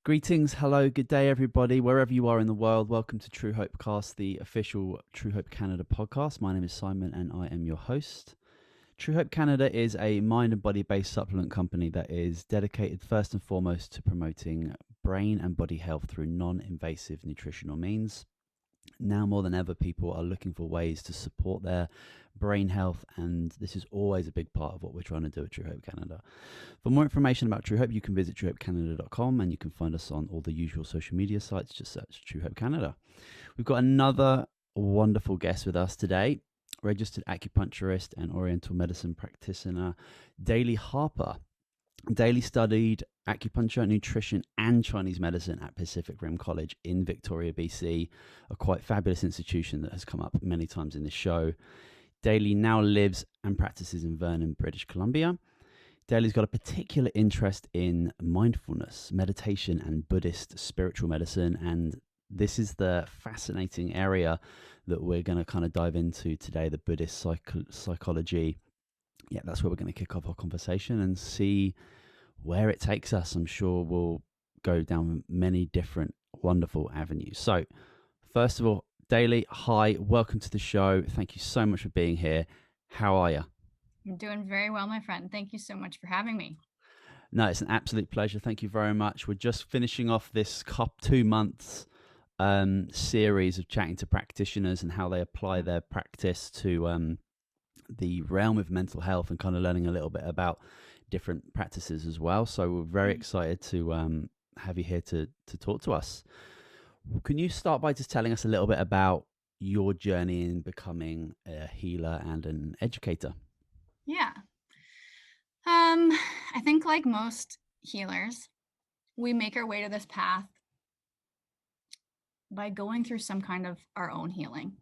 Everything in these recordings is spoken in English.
Greetings, hello, good day, everybody, wherever you are in the world. Welcome to Truehope Cast, the official Truehope Canada podcast. My name is Simon and I am your host. Truehope Canada is a mind and body-based supplement company that is dedicated first and foremost to promoting brain and body health through non-invasive nutritional means. Now more than ever, people are looking for ways to support their brain health, and this is always a big part of what we're trying to do at Truehope Canada. For more information about Truehope, you can visit truehopecanada.com, and you can find us on all the usual social media sites. Just search Truehope Canada. We've got another wonderful guest with us today, registered acupuncturist and Oriental medicine practitioner, Dayley Harper. Dayley studied acupuncture, nutrition, and Chinese medicine at Pacific Rim College in Victoria, BC, a quite fabulous institution that has come up many times in this show. Dayley now lives and practices in Vernon, British Columbia. Dayley's got a particular interest in mindfulness, meditation, and Buddhist spiritual medicine, and this is the fascinating area that we're going to kind of dive into today, the Buddhist psychology. Yeah, that's where we're going to kick off our conversation and see where it takes us. I'm sure we'll go down many different wonderful avenues. So first of all, Dayley, hi, welcome to the show. Thank you so much for being here. How are you? I'm doing very well, my friend. Thank you so much for having me. No, it's an absolute pleasure. Thank you very much. We're just finishing off this 2 months series of chatting to practitioners and how they apply their practice to the realm of mental health, and kind of learning a little bit about different practices as well. So we're very excited to have you here to talk to us. Can you start by just telling us a little bit about your journey in becoming a healer and an educator? Yeah. I think like most healers, we make our way to this path by going through some kind of our own healing.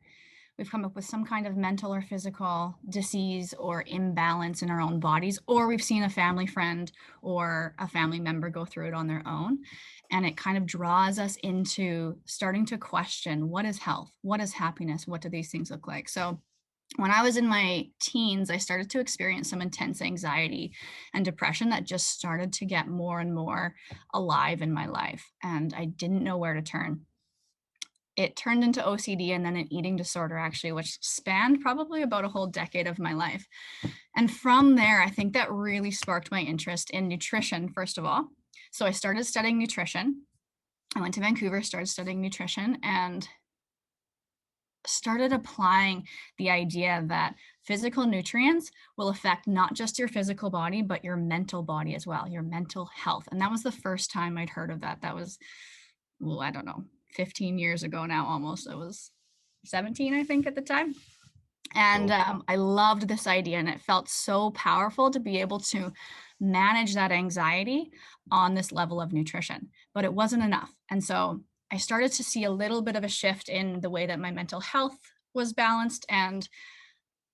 We've come up with some kind of mental or physical disease or imbalance in our own bodies, or we've seen a family friend or a family member go through it on their own. And it kind of draws us into starting to question, what is health? What is happiness? What do these things look like? So when I was in my teens, I started to experience some intense anxiety and depression that just started to get more and more alive in my life. And I didn't know where to turn. It turned into OCD and then an eating disorder, actually, which spanned probably about a whole decade of my life. And from there, I think that really sparked my interest in nutrition, first of all. So I started studying nutrition. I went to Vancouver, started studying nutrition, and started applying the idea that physical nutrients will affect not just your physical body, but your mental body as well, your mental health. And that was the first time I'd heard of that. That was, well, I don't know, 15 years ago now almost. I was 17, I think, at the time. And I loved this idea, and it felt so powerful to be able to manage that anxiety on this level of nutrition, but it wasn't enough. And so I started to see a little bit of a shift in the way that my mental health was balanced and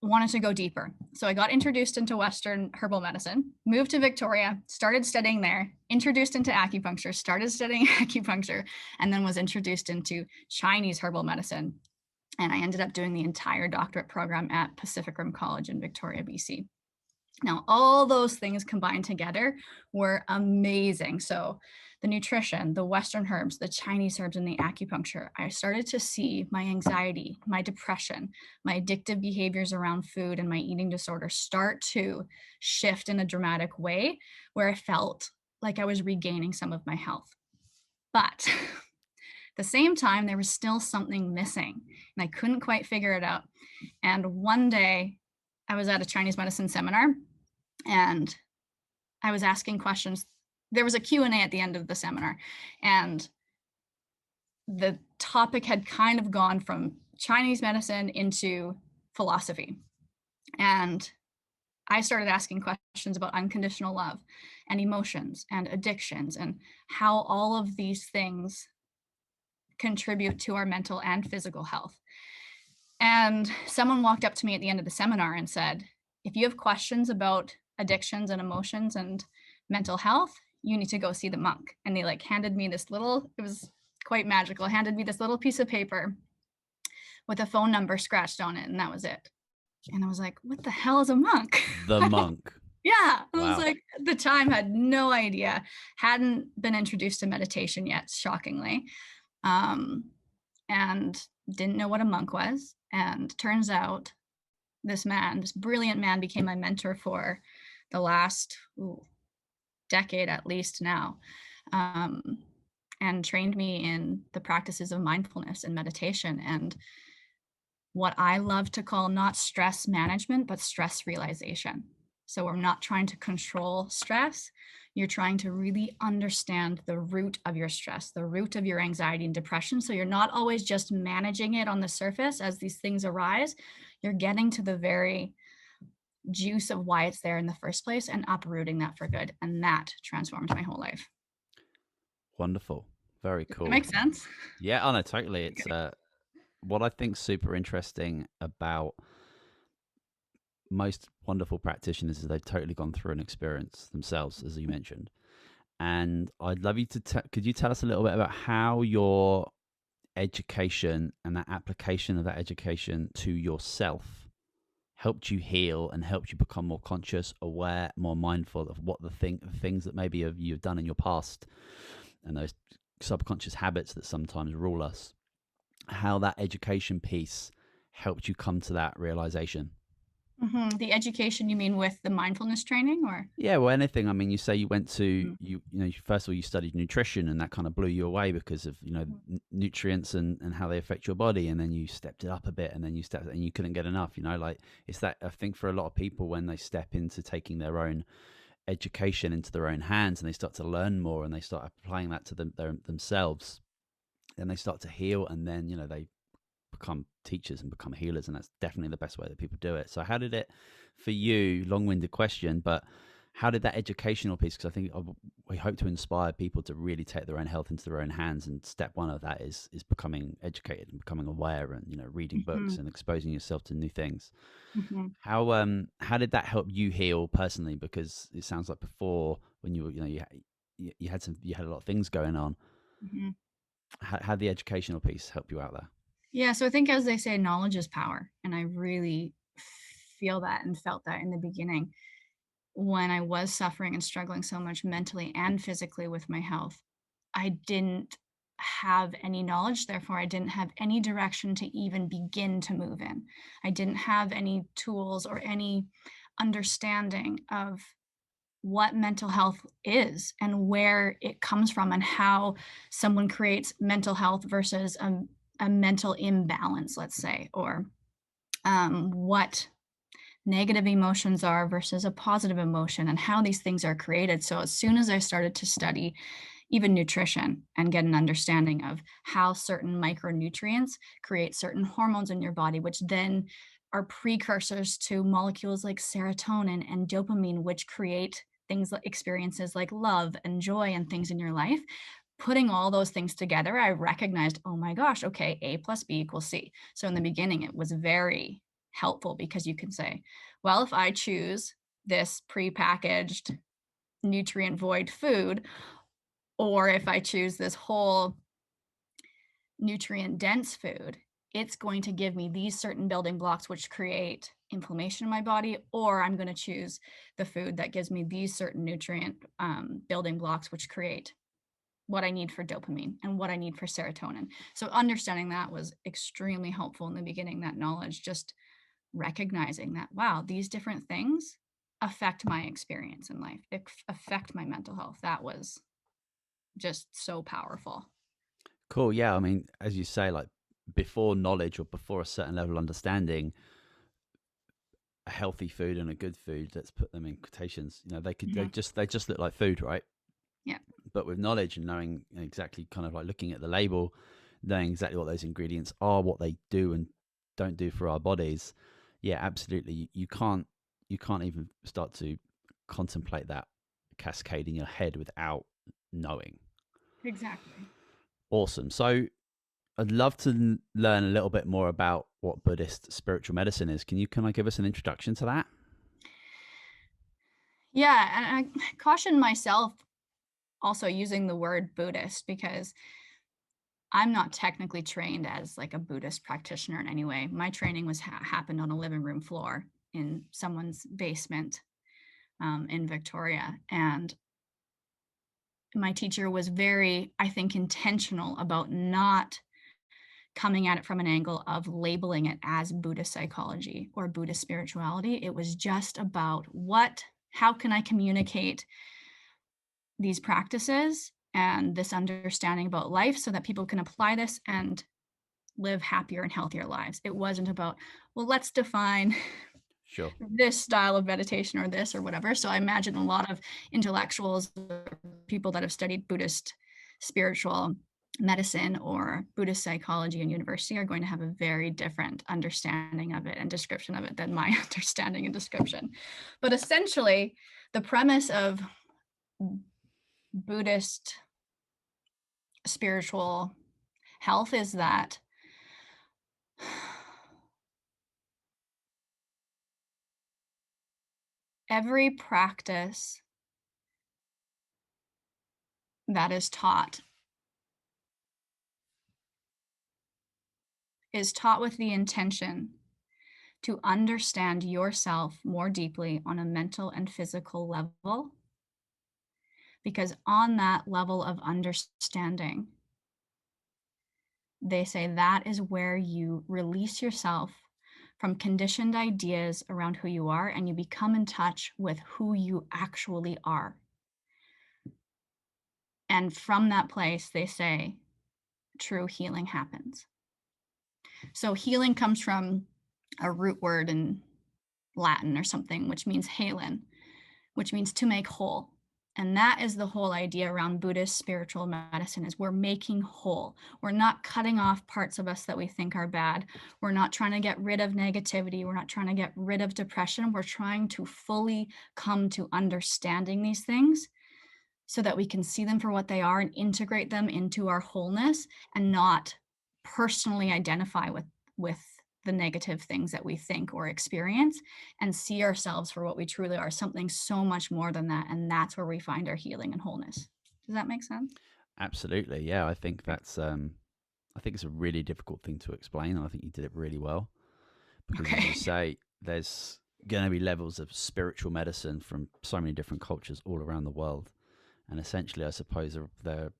wanted to go deeper. So I got introduced into Western herbal medicine, moved to Victoria, started studying there, introduced into acupuncture, started studying acupuncture, and then was introduced into Chinese herbal medicine. And I ended up doing the entire doctorate program at Pacific Rim College in Victoria, BC. Now, all those things combined together were amazing. So the nutrition, the Western herbs, the Chinese herbs, and the acupuncture, I started to see my anxiety, my depression, my addictive behaviors around food, and my eating disorder start to shift in a dramatic way where I felt like I was regaining some of my health. But at the same time, there was still something missing, and I couldn't quite figure it out. And one day, I was at a Chinese medicine seminar, and I was asking questions. There was a Q&A at the end of the seminar, and the topic had kind of gone from Chinese medicine into philosophy. And I started asking questions about unconditional love and emotions and addictions and how all of these things contribute to our mental and physical health. And someone walked up to me at the end of the seminar and said, if you have questions about addictions and emotions and mental health, you need to go see the monk. And they handed me this little, it was quite magical, handed me this little piece of paper with a phone number scratched on it, and that was it. And I was like, what the hell is a monk? The monk. Yeah. I was Wow. like, at the time, had no idea, hadn't been introduced to meditation yet, shockingly. Um, and didn't know what a monk was. And turns out this man, this brilliant man, became my mentor for the last decade at least now, um, and trained me in the practices of mindfulness and meditation, and what I love to call not stress management, but stress realization. So we're not trying to control stress. You're trying to really understand the root of your stress, the root of your anxiety and depression. So you're not always just managing it on the surface as these things arise. You're getting to the very juice of why it's there in the first place and uprooting that for good. And that transformed my whole life. Wonderful. Very That cool. makes sense. Yeah, I know, totally. It's what I think super interesting about most wonderful practitioners is they've totally gone through an experience themselves, as you mentioned. And I'd love you to could you tell us a little bit about how your education and that application of that education to yourself helped you heal and helped you become more conscious, aware, more mindful of what the things that maybe you've done in your past and those subconscious habits that sometimes rule us, how that education piece helped you come to that realization? The education, you mean with the mindfulness training, or? Yeah, well, anything. I mean, you say you went to Mhm. first of all you studied nutrition, and that kind of blew you away because of nutrients and how they affect your body, and then you stepped it up a bit, and then you couldn't get enough. Like it's that, I think, for a lot of people when they step into taking their own education into their own hands and they start to learn more and they start applying that to themselves, then they start to heal, and then they become teachers and become healers, and that's definitely the best way that people do it. So how did it for you, long-winded question, but how did that educational piece, because I think we hope to inspire people to really take their own health into their own hands, and step one of that is becoming educated and becoming aware, and reading books Mhm, and exposing yourself to new things. mhm. How did that help you heal personally? Because it sounds like before, when you were you had a lot of things going on. Mhm. How the educational piece help you out there? Yeah, so I think, as they say, knowledge is power, and I really feel that and felt that in the beginning when I was suffering and struggling so much mentally and physically with my health. I didn't have any knowledge, therefore I didn't have any direction to even begin to move in. I didn't have any tools or any understanding of what mental health is and where it comes from and how someone creates mental health versus a mental imbalance, let's say, or what negative emotions are versus a positive emotion and how these things are created. So as soon as I started to study even nutrition and get an understanding of how certain micronutrients create certain hormones in your body, which then are precursors to molecules like serotonin and dopamine, which create things like experiences like love and joy and things in your life. Putting all those things together, I recognized, oh my gosh, okay, A plus B equals C. So in the beginning, it was very helpful because you can say, well, if I choose this prepackaged nutrient void food, or if I choose this whole nutrient dense food, it's going to give me these certain building blocks which create inflammation in my body, or I'm going to choose the food that gives me these certain nutrient building blocks which create what I need for dopamine and what I need for serotonin. So understanding that was extremely helpful in the beginning, that knowledge, just recognizing that, wow, these different things affect my experience in life, affect my mental health. That was just so powerful. Cool. Yeah. I mean, as you say, like before knowledge or before a certain level of understanding, a healthy food and a good food, let's put them in quotations, Mhm. they just look like food, right? Yeah, But with knowledge and knowing exactly, kind of like looking at the label, knowing exactly what those ingredients are, what they do and don't do for our bodies, yeah, absolutely. You can't even start to contemplate that cascade in your head without knowing. exactly. Awesome. So I'd love to learn a little bit more about what Buddhist spiritual medicine is. Can I give us an introduction to that? Yeah, and I caution myself also using the word Buddhist because I'm not technically trained as like a Buddhist practitioner in any way. My training was happened on a living room floor in someone's basement. in Victoria. And my teacher was very, I think, intentional about not coming at it from an angle of labeling it as Buddhist psychology or Buddhist spirituality. It was just about how can I communicate these practices and this understanding about life so that people can apply this and live happier and healthier lives. It wasn't about, well, let's define Sure. this style of meditation or this or whatever. So I imagine a lot of intellectuals, people that have studied Buddhist spiritual medicine or Buddhist psychology in university are going to have a very different understanding of it and description of it than my understanding and description. But essentially, the premise of Buddhist spiritual health is that every practice that is taught with the intention to understand yourself more deeply on a mental and physical level. Because on that level of understanding, they say that is where you release yourself from conditioned ideas around who you are and you become in touch with who you actually are. And from that place, they say, true healing happens. So healing comes from a root word in Latin or something, which means halen, which means to make whole. And that is the whole idea around Buddhist spiritual medicine is we're making whole. We're not cutting off parts of us that we think are bad. We're not trying to get rid of negativity. We're not trying to get rid of depression. We're trying to fully come to understanding these things so that we can see them for what they are and integrate them into our wholeness and not personally identify with the negative things that we think or experience and see ourselves for what we truly are, something so much more than that. And that's where we find our healing and wholeness. Does that make sense? Absolutely. Yeah, I think that's I think it's a really difficult thing to explain, and I think you did it really well. Because as you Okay. say, there's going to be levels of spiritual medicine from so many different cultures all around the world. And essentially, I suppose they're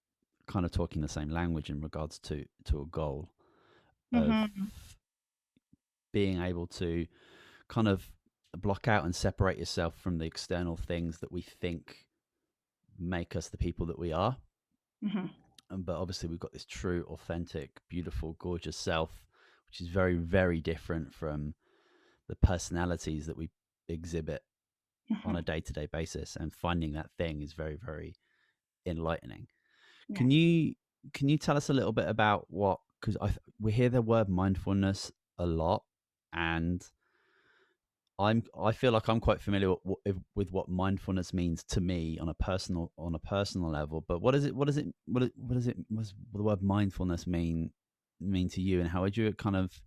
kind of talking the same language in regards to a goal of Mm-hmm. being able to kind of block out and separate yourself from the external things that we think make us the people that we are. Mm-hmm. But obviously, we've got this true, authentic, beautiful, gorgeous self, which is very, very different from the personalities that we exhibit on Mm-hmm. a day-to-day basis. And finding that thing is very, very enlightening. Yeah. Can you tell us a little bit about what, because we hear the word mindfulness a lot, and I feel like I'm quite familiar with what mindfulness means to me on a personal level. But what does the word mindfulness mean to you, and how would you kind of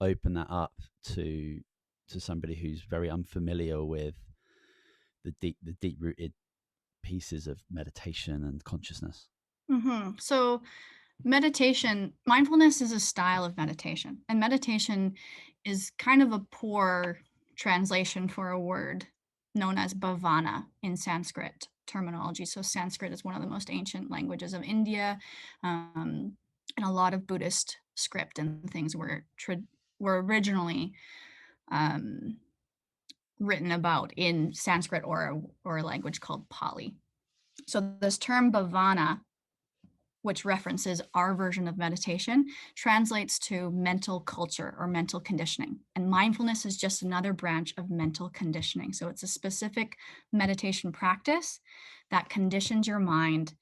open that up to somebody who's very unfamiliar with the deep rooted pieces of meditation and consciousness? Mm-hmm. So mindfulness is a style of meditation, and meditation is kind of a poor translation for a word known as bhavana in Sanskrit terminology. So Sanskrit is one of the most ancient languages of India, and a lot of Buddhist script and things were originally um, written about in Sanskrit or a language called Pali. So this term bhavana, which references our version of meditation, translates to mental culture or mental conditioning. And mindfulness is just another branch of mental conditioning. So it's a specific meditation practice that conditions your mind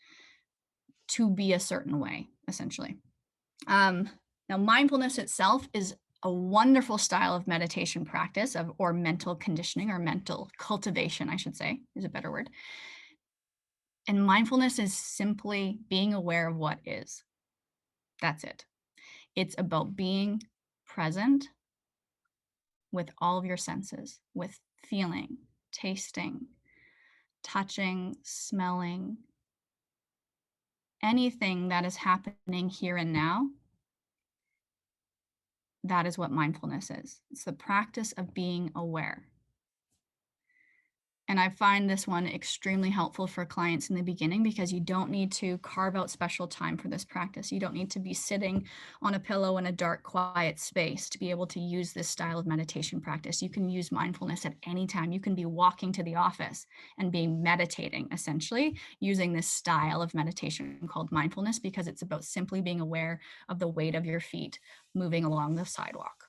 to be a certain way, essentially. Now, mindfulness itself is a wonderful style of meditation practice or mental conditioning or mental cultivation, I should say, is a better word. And mindfulness is simply being aware of what is. That's it. It's about being present with all of your senses, with feeling, tasting, touching, smelling, anything that is happening here and now. That is what mindfulness is. It's the practice of being aware. And I find this one extremely helpful for clients in the beginning because you don't need to carve out special time for this practice. You don't need to be sitting on a pillow in a dark, quiet space to be able to use this style of meditation practice. You can use mindfulness at any time. You can be walking to the office and be meditating, essentially, using this style of meditation called mindfulness, because it's about simply being aware of the weight of your feet moving along the sidewalk.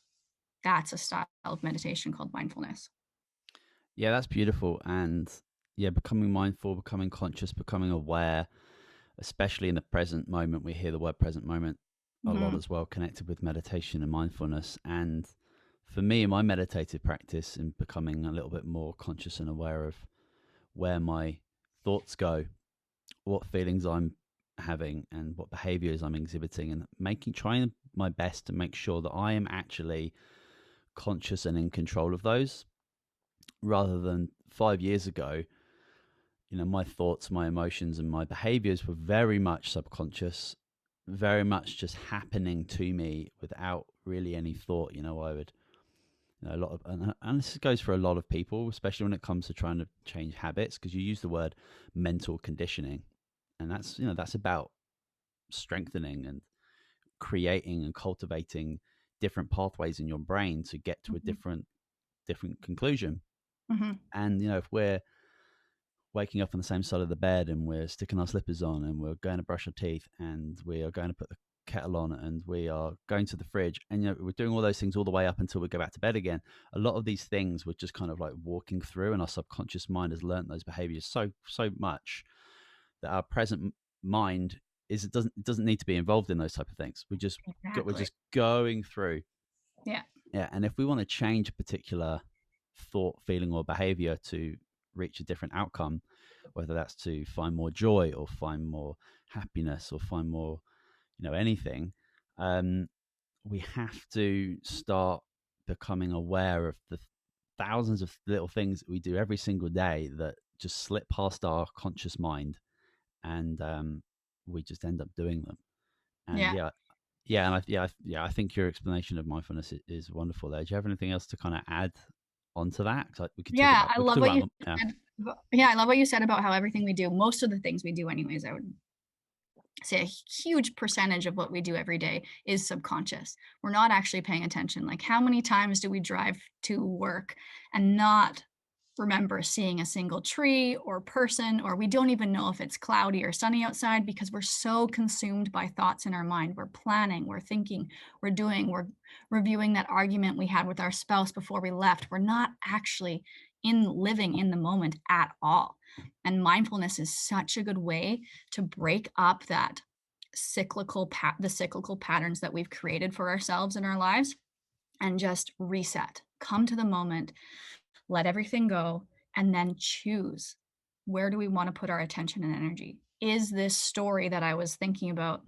That's a style of meditation called mindfulness. Yeah, that's beautiful. And yeah, becoming mindful, becoming conscious, becoming aware, especially in the present moment. We hear the word present moment a lot Mm-hmm. as well, connected with meditation and mindfulness. And for me, in my meditative practice, in becoming a little bit more conscious and aware of where my thoughts go, what feelings I'm having, and what behaviors I'm exhibiting, and trying my best to make sure that I am actually conscious and in control of those, rather than 5 years ago, my thoughts, my emotions, and my behaviors were very much subconscious, very much just happening to me without really any thought. I would, a lot of, and this goes for a lot of people, especially when it comes to trying to change habits, because you use the word mental conditioning, and that's about strengthening and creating and cultivating different pathways in your brain to get to a different conclusion. Mm-hmm. And if we're waking up on the same side of the bed and we're sticking our slippers on and we're going to brush our teeth and we are going to put the kettle on and we are going to the fridge, and we're doing all those things all the way up until we go back to bed again. A lot of these things we're just kind of like walking through, and our subconscious mind has learned those behaviors so much that our present mind it doesn't need to be involved in those type of things. We're Exactly. just going through. Yeah. Yeah, and if we want to change a particular thought, feeling, or behavior to reach a different outcome, whether that's to find more joy or find more happiness or find more, anything, um, we have to start becoming aware of the thousands of little things that we do every single day that just slip past our conscious mind, and we just end up doing them. And Yeah. I think your explanation of mindfulness is wonderful. There, do you have anything else to kind of add onto that? Because we could talk Yeah. about I love what you yeah. said. Yeah. I love what you said about how everything we do, most of the things we do, anyways, I would say a huge percentage of what we do every day is subconscious. We're not actually paying attention. Like, how many times do we drive to work and not remember seeing a single tree or person, or we don't even know if it's cloudy or sunny outside because we're so consumed by thoughts in our mind. We're planning, we're thinking, we're reviewing that argument we had with our spouse before we left. We're not actually living in the moment at all. And mindfulness is such a good way to break up that the cyclical patterns that we've created for ourselves in our lives, and just reset, come to the moment, let everything go, and then choose, where do we want to put our attention and energy? Is this story that I was thinking about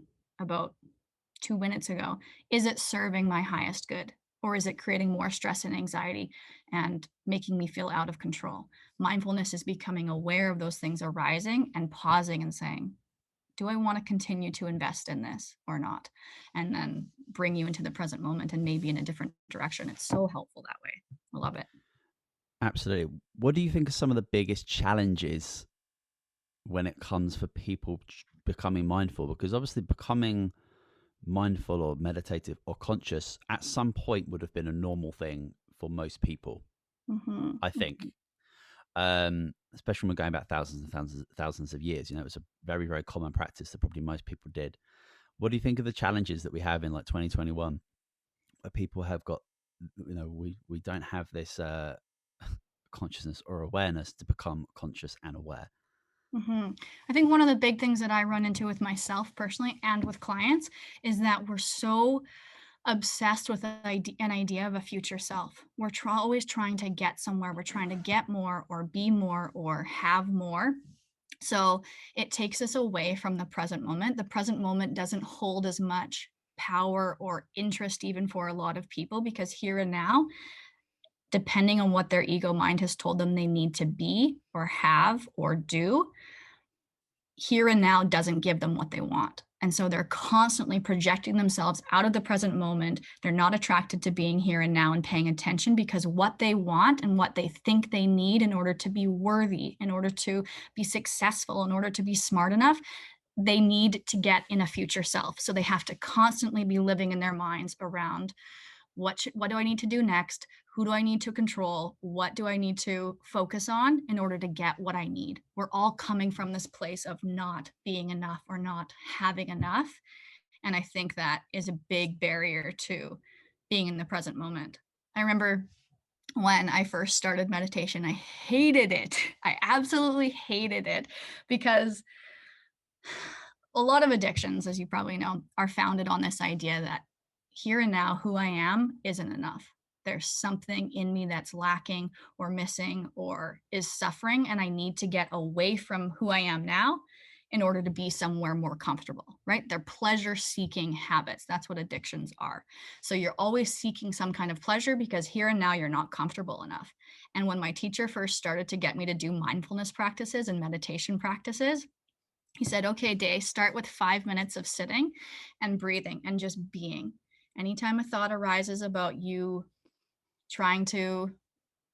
2 minutes ago, is it serving my highest good, or is it creating more stress and anxiety and making me feel out of control? Mindfulness is becoming aware of those things arising and pausing and saying, do I want to continue to invest in this or not? And then bring you into the present moment and maybe in a different direction. It's so helpful that way. I love it. Absolutely. What do you think are some of the biggest challenges when it comes for people becoming mindful? Because obviously becoming mindful or meditative or conscious at some point would have been a normal thing for most people, Mm-hmm. I think. Especially when we're going back thousands and thousands of years. It was a very, very common practice that probably most people did. What do you think of the challenges that we have in like 2021, where people have got, we don't have this consciousness or awareness to become conscious and aware? Mm-hmm. I think one of the big things that I run into with myself personally and with clients is that we're so obsessed with an idea of a future self. We're always trying to get somewhere. We're trying to get more or be more or have more. So it takes us away from the present moment. The present moment doesn't hold as much power or interest even for a lot of people, because here and now, depending on what their ego mind has told them they need to be or have or do, here and now doesn't give them what they want. And so they're constantly projecting themselves out of the present moment. They're not attracted to being here and now and paying attention, because what they want and what they think they need in order to be worthy, in order to be successful, in order to be smart enough, they need to get in a future self. So they have to constantly be living in their minds around what do I need to do next? Who do I need to control? What do I need to focus on in order to get what I need? We're all coming from this place of not being enough or not having enough. And I think that is a big barrier to being in the present moment. I remember when I first started meditation, I hated it. I absolutely hated it, because a lot of addictions, as you probably know, are founded on this idea that here and now, who I am isn't enough. There's something in me that's lacking or missing or is suffering, and I need to get away from who I am now in order to be somewhere more comfortable, right? They're pleasure-seeking habits. That's what addictions are. So you're always seeking some kind of pleasure because here and now you're not comfortable enough. And when my teacher first started to get me to do mindfulness practices and meditation practices, he said, okay, Day, start with 5 minutes of sitting and breathing and just being. Anytime a thought arises about you trying to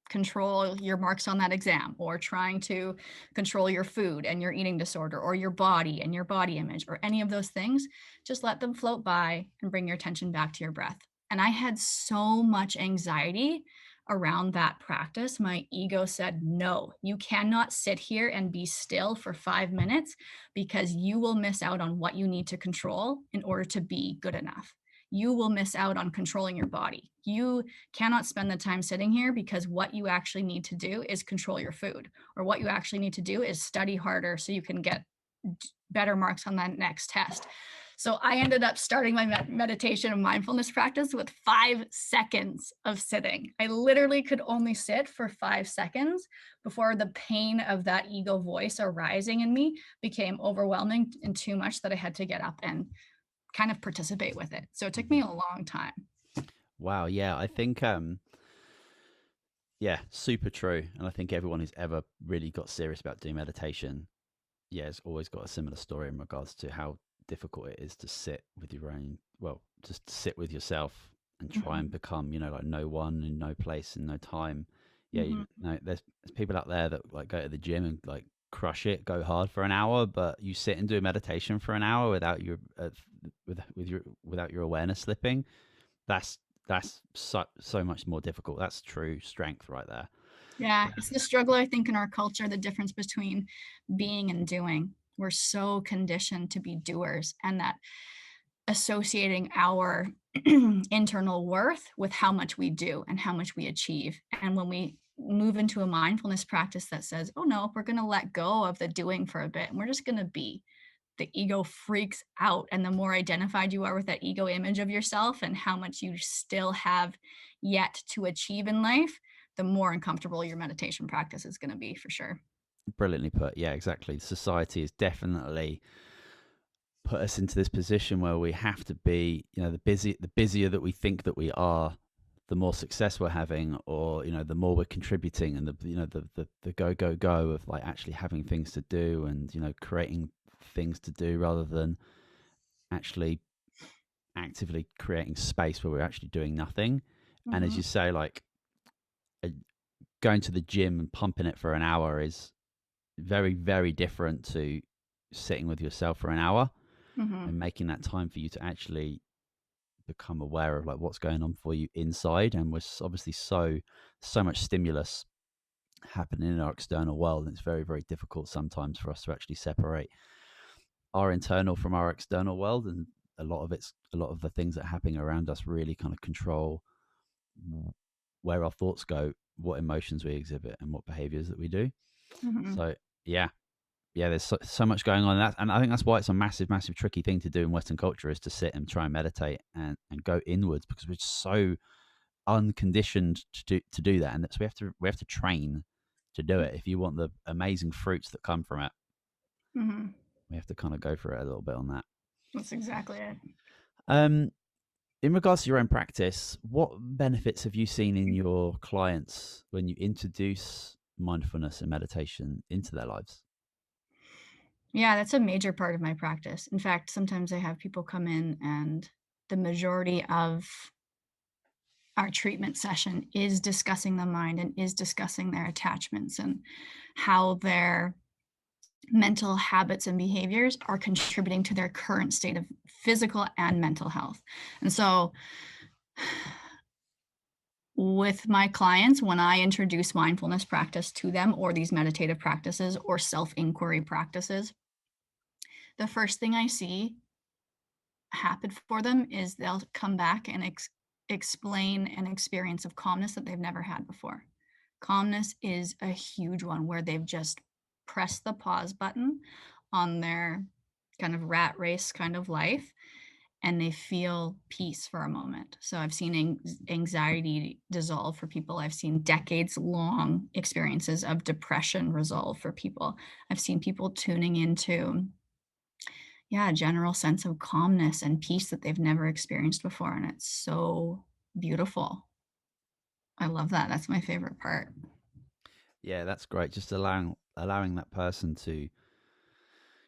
control your marks on that exam, or trying to control your food and your eating disorder, or your body and your body image, or any of those things, just let them float by and bring your attention back to your breath. And I had so much anxiety around that practice. My ego said, no, you cannot sit here and be still for 5 minutes, because you will miss out on what you need to control in order to be good enough. You will miss out on controlling your body. You cannot spend the time sitting here, because what you actually need to do is control your food, or what you actually need to do is study harder so you can get better marks on that next test. So I ended up starting my meditation and mindfulness practice with 5 seconds of sitting. I literally could only sit for 5 seconds before the pain of that ego voice arising in me became overwhelming and too much that I had to get up and kind of participate with it. So it took me a long time. Wow. Yeah. I think, yeah, super true. And I think everyone who's ever really got serious about doing meditation, yeah, has always got a similar story in regards to how difficult it is to sit with your own, well, just sit with yourself and try and become, like no one in no place and no time. Yeah. There's people out there that like go to the gym and like crush it, go hard for an hour, but you sit and do a meditation for an hour without your, without your awareness slipping. That's so much more difficult. That's true strength right there. Yeah, it's the struggle, I think, in our culture, the difference between being and doing. We're so conditioned to be doers, and that associating our internal worth with how much we do and how much we achieve. And when we move into a mindfulness practice that says, oh no, we're going to let go of the doing for a bit and we're just going to be, the ego freaks out. And the more identified you are with that ego image of yourself and how much you still have yet to achieve in life, the more uncomfortable your meditation practice is going to be, for sure. Brilliantly put. Yeah, exactly. Society has definitely put us into this position where we have to be, the busier that we think that we are, the more success we're having, or the more we're contributing, and the go of like actually having things to do, and creating things to do rather than actually actively creating space where we're actually doing nothing. And as you say, like going to the gym and pumping it for an hour is very, very different to sitting with yourself for an hour and making that time for you to actually become aware of like what's going on for you inside. And we're obviously so much stimulus happening in our external world, and it's very, very difficult sometimes for us to actually separate our internal from our external world. And a lot of the things that are happening around us really kind of control where our thoughts go, what emotions we exhibit, and what behaviors that we do. So yeah, there's so much going on in that, and I think that's why it's a massive tricky thing to do in Western culture, is to sit and try and meditate and go inwards, because we're so unconditioned to do that, and so we have to train to do it if you want the amazing fruits that come from it. We have to kind of go for it a little bit on that. That's exactly it. In regards to your own practice, what benefits have you seen in your clients when you introduce mindfulness and meditation into their lives? Yeah, that's a major part of my practice. In fact, sometimes I have people come in and the majority of our treatment session is discussing the mind and is discussing their attachments and how their mental habits and behaviors are contributing to their current state of physical and mental health. And so with my clients, when I introduce mindfulness practice to them, or these meditative practices or self-inquiry practices, the first thing I see happen for them is they'll come back and explain an experience of calmness that they've never had before. Calmness is a huge one where they've just pressed the pause button on their kind of rat race kind of life and they feel peace for a moment. So I've seen anxiety dissolve for people. I've seen decades long experiences of depression resolve for people. I've seen people tuning into a general sense of calmness and peace that they've never experienced before. And it's so beautiful. I love that. That's my favorite part. Yeah, that's great. Just allowing that person to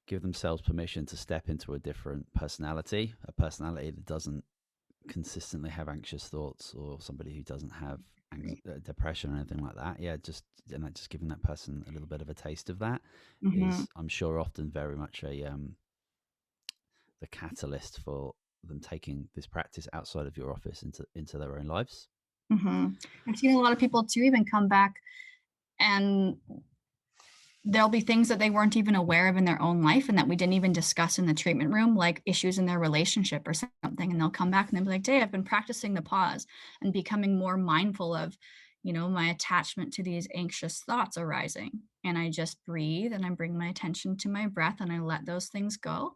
give themselves permission to step into a different personality, a personality that doesn't consistently have anxious thoughts, or somebody who doesn't have depression or anything like that. Yeah, just giving that person a little bit of a taste of that Mm-hmm. is, I'm sure, often very much a the catalyst for them taking this practice outside of your office into their own lives. Mm-hmm. I've seen a lot of people too even come back and there'll be things that they weren't even aware of in their own life and that we didn't even discuss in the treatment room, like issues in their relationship or something. And they'll come back and they'll be like, Day, I've been practicing the pause and becoming more mindful of, my attachment to these anxious thoughts arising. And I just breathe and I bring my attention to my breath and I let those things go.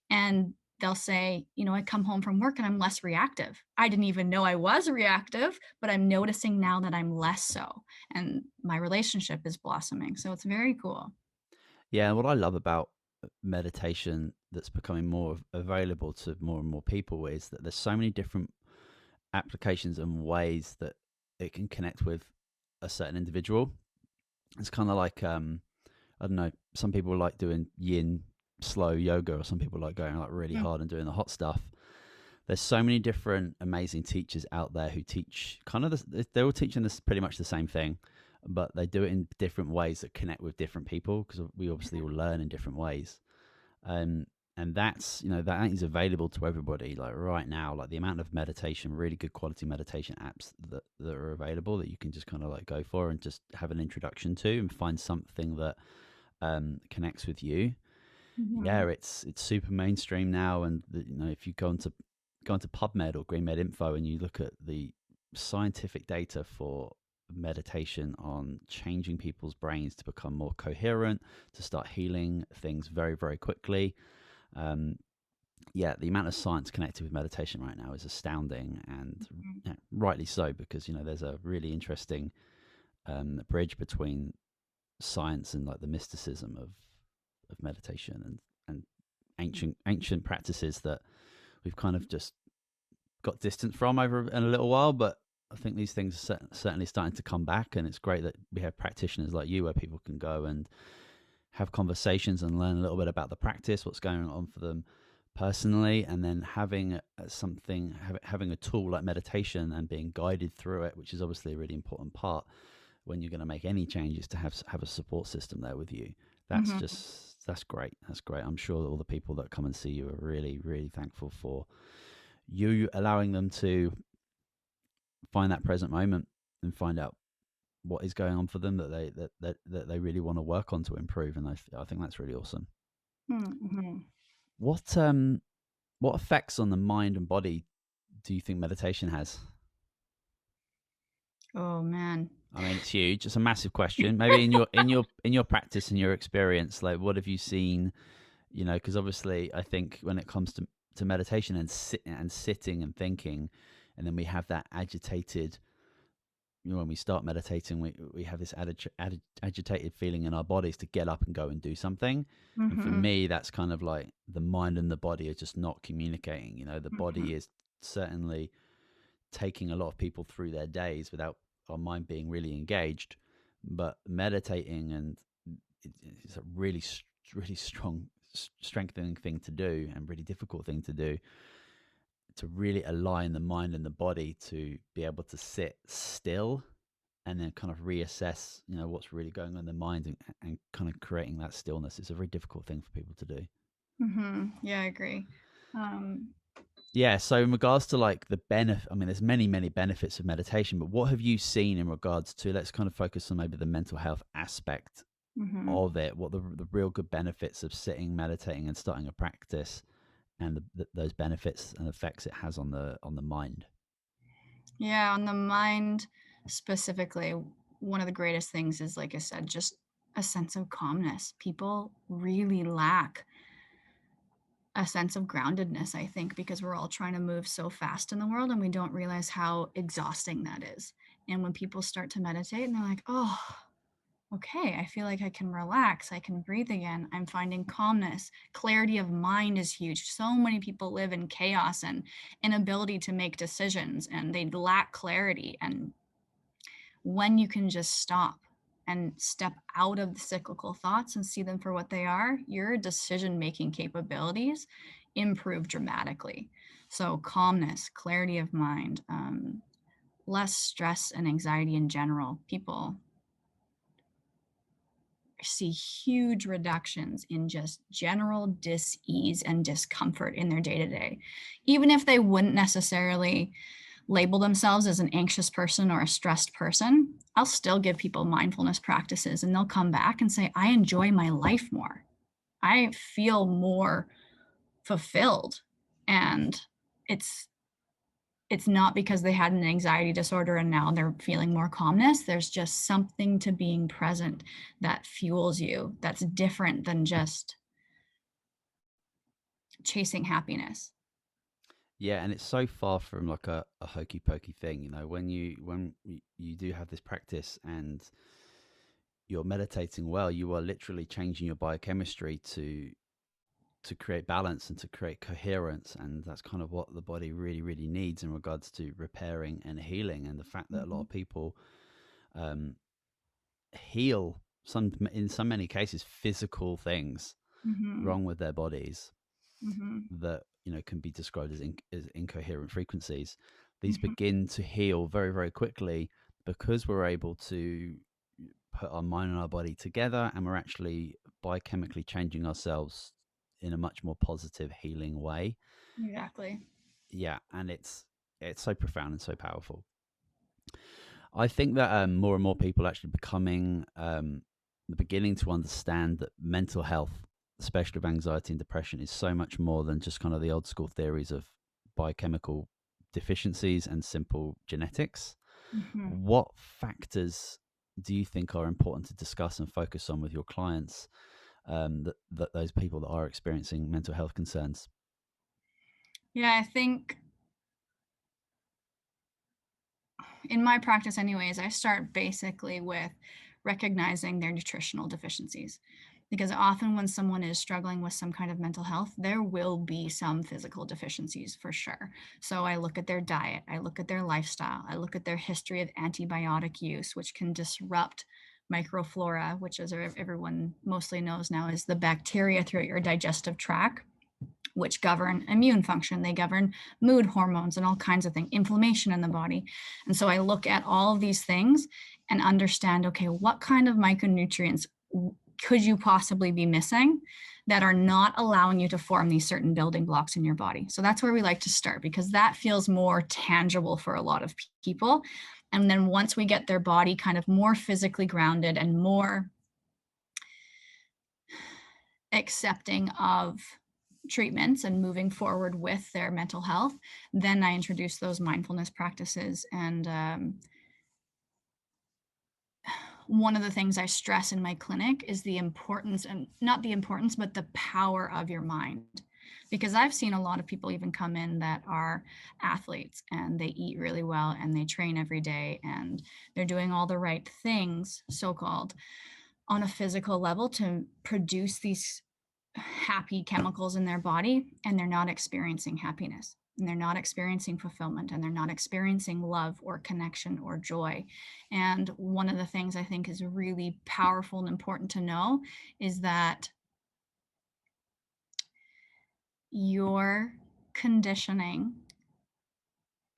And they'll say, I come home from work and I'm less reactive. I didn't even know I was reactive, but I'm noticing now that I'm less so. And my relationship is blossoming. So it's very cool. Yeah, and what I love about meditation that's becoming more available to more and more people is that there's so many different applications and ways that it can connect with a certain individual. It's kind of like I don't know, some people like doing yin slow yoga, or some people like going like really hard and doing the hot stuff. There's so many different amazing teachers out there who teach they're all teaching this pretty much the same thing, but they do it in different ways that connect with different people, because we obviously all learn in different ways. Um, and that's, that is available to everybody. Like right now, like the amount of meditation, really good quality meditation apps that are available that you can just kind of like go for and just have an introduction to and find something that connects with you. Yeah, Mm-hmm. it's super mainstream now, and if you go into PubMed or GreenMed Info and you look at the scientific data for meditation on changing people's brains to become more coherent, to start healing things very, very quickly. Um, yeah, the amount of science connected with meditation right now is astounding, and rightly so, because there's a really interesting bridge between science and like the mysticism of meditation and ancient practices that we've kind of just got distance from over in a little while. But I think these things are certainly starting to come back, and it's great that we have practitioners like you where people can go and have conversations and learn a little bit about the practice, what's going on for them personally, and then having having a tool like meditation and being guided through it, which is obviously a really important part when you're going to make any changes, to have a support system there with you. Mm-hmm. That's great. That's great. I'm sure that all the people that come and see you are really, really thankful for you allowing them to find that present moment and find out what is going on for them that they really want to work on to improve. And I think that's really awesome. Mm-hmm. What what effects on the mind and body do you think meditation has? Oh man. I mean, it's huge. It's a massive question. Maybe in your practice and your experience, like what have you seen? Because obviously, I think when it comes to meditation and sitting and thinking, and then we have that agitated. When we start meditating, we have this agitated feeling in our bodies to get up and go and do something. And for Mm-hmm. me, that's kind of like the mind and the body are just not communicating. The Mm-hmm. body is certainly taking a lot of people through their days without our mind being really engaged. But meditating, and it's a really, really strong strengthening thing to do and really difficult thing to do, to really align the mind and the body to be able to sit still and then kind of reassess, what's really going on in the mind, and kind of creating that stillness. It's a very difficult thing for people to do. Yeah, I agree. Yeah. So in regards to like the benefit, I mean, there's many, many benefits of meditation, but what have you seen in regards to, let's kind of focus on maybe the mental health aspect of it, what the real good benefits of sitting, meditating and starting a practice, and those benefits and effects it has on the mind. Yeah, on the mind specifically, one of the greatest things is, like I said, just a sense of calmness. People really lack a sense of groundedness, I think, because we're all trying to move so fast in the world and we don't realize how exhausting that is. And when people start to meditate and they're like, oh, okay, I feel like I can relax, I can breathe again, I'm finding calmness. Clarity of mind is huge. So many people live in chaos and inability to make decisions, and they lack clarity. And when you can just stop and step out of the cyclical thoughts and see them for what they are, your decision-making capabilities improve dramatically. So calmness, clarity of mind, less stress and anxiety in general. People see huge reductions in just general dis-ease and discomfort in their day-to-day. Even if they wouldn't necessarily label themselves as an anxious person or a stressed person, I'll still give people mindfulness practices and they'll come back and say, I enjoy my life more. I feel more fulfilled. And it's not because they had an anxiety disorder and now they're feeling more calmness. There's just something to being present that fuels you, that's different than just chasing happiness. Yeah, and it's so far from like a hokey pokey thing, when you do have this practice and you're meditating well, you are literally changing your biochemistry to create balance and to create coherence, and that's kind of what the body really, really needs in regards to repairing and healing. And the fact that a lot of people heal in so many cases physical things wrong with their bodies that can be described as incoherent frequencies. These begin to heal very, very quickly because we're able to put our mind and our body together, and we're actually biochemically changing ourselves in a much more positive, healing way. Exactly. Yeah, and it's so profound and so powerful. I think that more and more people actually beginning to understand that mental health, especially with anxiety and depression, is so much more than just kind of the old school theories of biochemical deficiencies and simple genetics. What factors do you think are important to discuss and focus on with your clients, that those people that are experiencing mental health concerns? Yeah, I think in my practice anyways, I start basically with recognizing their nutritional deficiencies. Because often when someone is struggling with some kind of mental health, there will be some physical deficiencies for sure. So I look at their diet, I look at their lifestyle, I look at their history of antibiotic use, which can disrupt microflora, which, as everyone mostly knows now, is the bacteria throughout your digestive tract, which govern immune function. They govern mood hormones and all kinds of things, inflammation in the body. And so I look at all of these things and understand, okay, what kind of micronutrients could you possibly be missing that are not allowing you to form these certain building blocks in your body? So that's where we like to start, because that feels more tangible for a lot of people. And then once we get their body kind of more physically grounded and more accepting of treatments and moving forward with their mental health, then I introduce those mindfulness practices. And one of the things I stress in my clinic is the importance, and not the importance, but the power of your mind. Because I've seen a lot of people even come in that are athletes and they eat really well and they train every day and they're doing all the right things, so-called, on a physical level to produce these happy chemicals in their body, and they're not experiencing happiness, and they're not experiencing fulfillment, and they're not experiencing love or connection or joy. And one of the things I think is really powerful and important to know is that your conditioning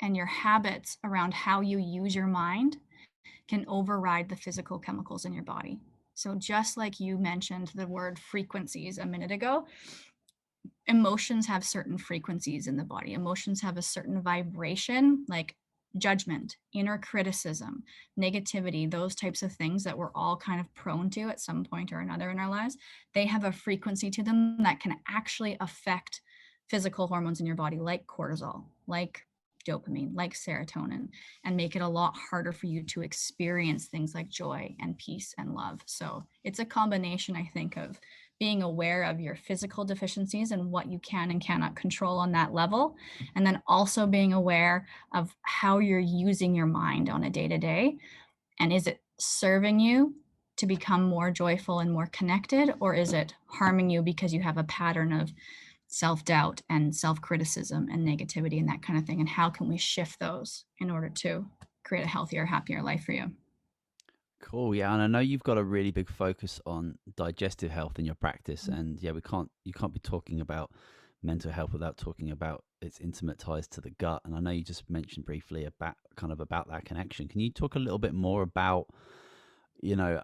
and your habits around how you use your mind can override the physical chemicals in your body. So just like you mentioned the word frequencies a minute ago, emotions have certain frequencies in the body. Emotions have a certain vibration, like judgment, inner criticism, negativity, those types of things that we're all kind of prone to at some point or another in our lives. They have a frequency to them that can actually affect physical hormones in your body, like cortisol, like dopamine, like serotonin, and make it a lot harder for you to experience things like joy and peace and love. So it's a combination, I think, of being aware of your physical deficiencies and what you can and cannot control on that level. And then also being aware of how you're using your mind on a day to day. And is it serving you to become more joyful and more connected? Or is it harming you because you have a pattern of self-doubt and self-criticism and negativity and that kind of thing? And how can we shift those in order to create a healthier, happier life for you? Cool. Yeah, and I know you've got a really big focus on digestive health in your practice, and yeah, you can't be talking about mental health without talking about its intimate ties to the gut. And I know you just mentioned briefly about that connection. Can you talk a little bit more about, you know,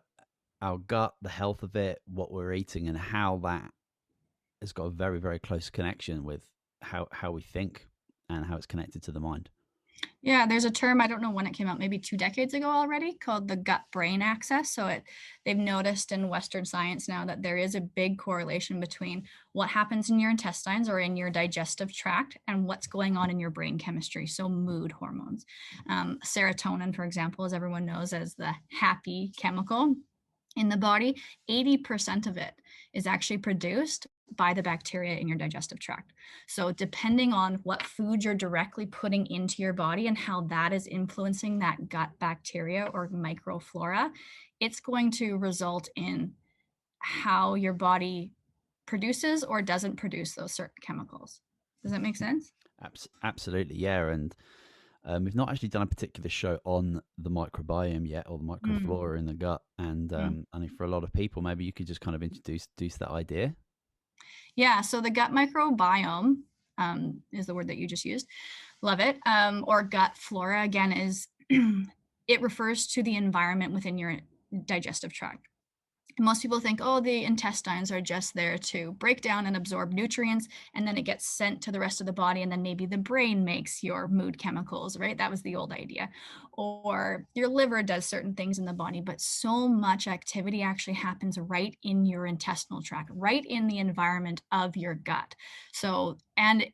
our gut, the health of it, what we're eating, and how that has got a very, very close connection with how we think and how it's connected to the mind? Yeah, there's a term, I don't know when it came out, maybe 2 decades ago already, called the gut-brain axis. So they've noticed in Western science now that there is a big correlation between what happens in your intestines or in your digestive tract and what's going on in your brain chemistry, so mood hormones. Serotonin, for example, as everyone knows as the happy chemical in the body, 80% of it is actually produced by the bacteria in your digestive tract. So, depending on what food you're directly putting into your body and how that is influencing that gut bacteria or microflora, it's going to result in how your body produces or doesn't produce those certain chemicals. Does that make sense? Absolutely, yeah. And we've not actually done a particular show on the microbiome yet, or the Mm. microflora in the gut. And Mm. I think for a lot of people, maybe you could just kind of introduce that idea. Yeah, so the gut microbiome is the word that you just used. Love it. Or gut flora, again, is it refers to the environment within your digestive tract. Most people think, oh, the intestines are just there to break down and absorb nutrients, and then it gets sent to the rest of the body, and then maybe the brain makes your mood chemicals, right? That was the old idea. Or your liver does certain things in the body, but so much activity actually happens right in your intestinal tract, right in the environment of your gut. So, and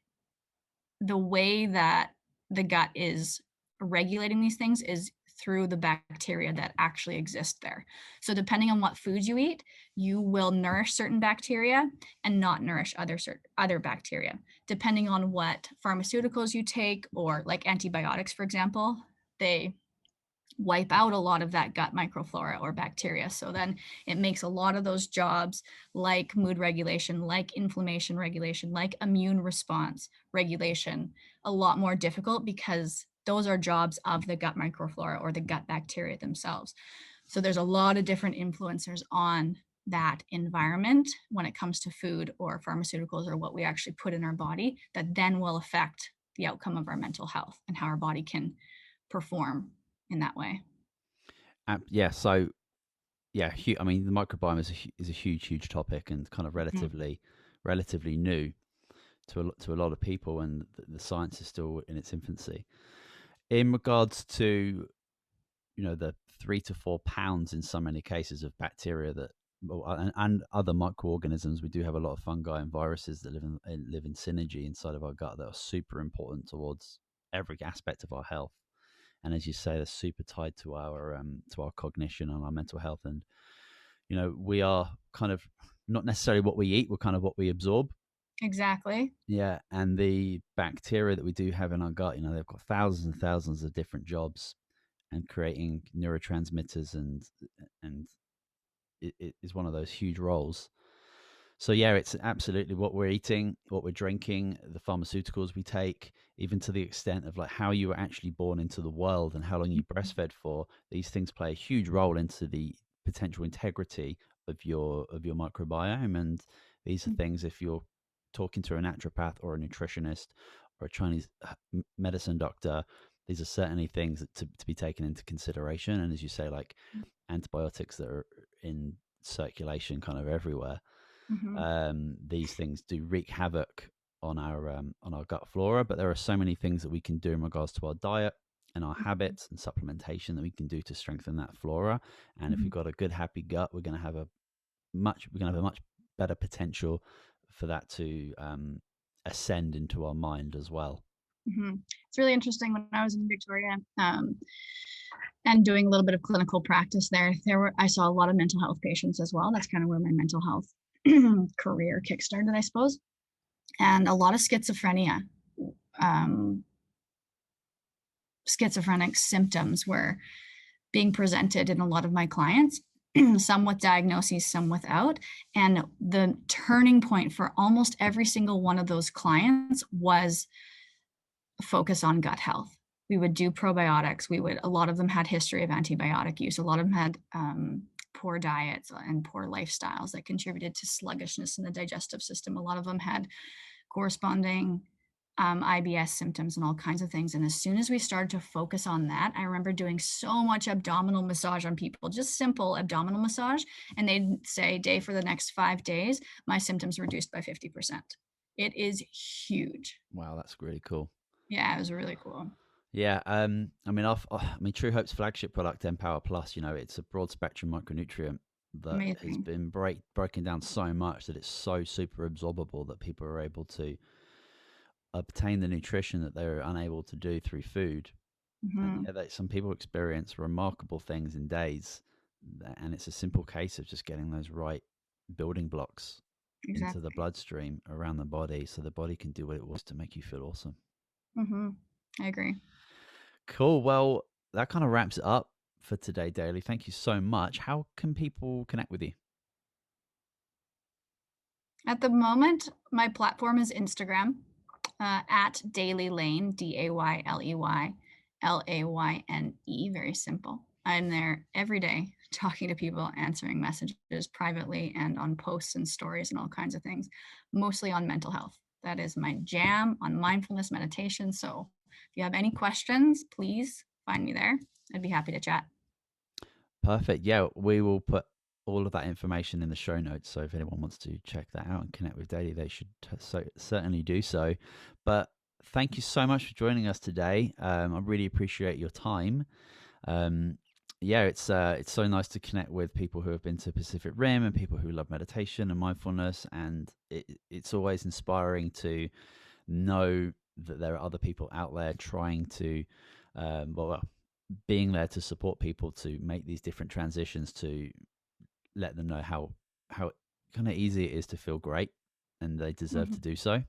the way that the gut is regulating these things is through the bacteria that actually exist there. So depending on what foods you eat, you will nourish certain bacteria and not nourish other bacteria. Depending on what pharmaceuticals you take, or like antibiotics, for example, they wipe out a lot of that gut microflora or bacteria. So then it makes a lot of those jobs, like mood regulation, like inflammation regulation, like immune response regulation, a lot more difficult, because those are jobs of the gut microflora or the gut bacteria themselves. So there's a lot of different influencers on that environment when it comes to food or pharmaceuticals or what we actually put in our body, that then will affect the outcome of our mental health and how our body can perform in that way. Yeah. So yeah, I mean, the microbiome is a huge topic, and kind of Mm. relatively new to a lot of people, and the science is still in its infancy. In regards to, the 3 to 4 pounds in so many cases of bacteria that, and other microorganisms, we do have a lot of fungi and viruses that live in synergy inside of our gut that are super important towards every aspect of our health. And as you say, they're super tied to our cognition and our mental health. And we are kind of not necessarily what we eat; we're kind of what we absorb. Exactly. Yeah, and the bacteria that we do have in our gut, they've got thousands and thousands of different jobs and creating neurotransmitters, and it is one of those huge roles. So yeah, it's absolutely what we're eating, what we're drinking, the pharmaceuticals we take, even to the extent of like how you were actually born into the world and how long you breastfed for. These things play a huge role into the potential integrity of your microbiome. And these are things, if you're talking to a naturopath or a nutritionist or a Chinese medicine doctor, these are certainly things that to be taken into consideration. And as you say, like antibiotics that are in circulation kind of everywhere, these things do wreak havoc on our gut flora. But there are so many things that we can do in regards to our diet and our habits and supplementation that we can do to strengthen that flora. And if we've got a good, happy gut, we're going to have a much better potential for that to ascend into our mind as well. It's really interesting. When I was in Victoria and doing a little bit of clinical practice there, I saw a lot of mental health patients as well. That's kind of where my mental health career kickstarted, I suppose. And a lot of schizophrenia, schizophrenic symptoms were being presented in a lot of my clients, some with diagnoses, some without. And the turning point for almost every single one of those clients was focus on gut health. We would do probiotics. A lot of them had history of antibiotic use. A lot of them had poor diets and poor lifestyles that contributed to sluggishness in the digestive system. A lot of them had corresponding IBS symptoms and all kinds of things. And as soon as we started to focus on that, I remember doing so much abdominal massage on people, just simple abdominal massage. And they'd say, Day, for the next 5 days, my symptoms reduced by 50%. It is huge. Wow, that's really cool. Yeah, it was really cool. Yeah, I mean, Truehope's flagship product, Empower Plus, it's a broad spectrum micronutrient that has been broken down so much that it's so super absorbable that people are able to obtain the nutrition that they're unable to do through food. And some people experience remarkable things in days, and it's a simple case of just getting those right building blocks into the bloodstream around the body, so the body can do what it wants to make you feel awesome. I agree. Cool. Well, that kind of wraps it up for today, Dayley. Thank you so much. How can people connect with you? At the moment, my platform is Instagram, at Dayley Lane, DayleyLayne. Very simple. I'm there every day talking to people, answering messages privately and on posts and stories and all kinds of things, mostly on mental health. That is my jam, on mindfulness meditation. So if you have any questions, please find me there. I'd be happy to chat. Perfect. Yeah, we will put all of that information in the show notes. So if anyone wants to check that out and connect with Dayley, they should certainly do so. But thank you so much for joining us today. I really appreciate your time. It's so nice to connect with people who have been to Pacific Rim and people who love meditation and mindfulness. And it's always inspiring to know that there are other people out there trying to, being there to support people to make these different transitions, to let them know how kind of easy it is to feel great, and they deserve to do so.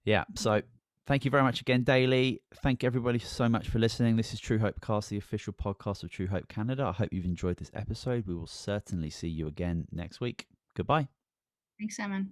Yeah. So thank you very much again, Dayley. Thank everybody so much for listening. This is Truehope Cast, the official podcast of Truehope Canada. I hope you've enjoyed this episode. We will certainly see you again next week. Goodbye. Thanks, Simon.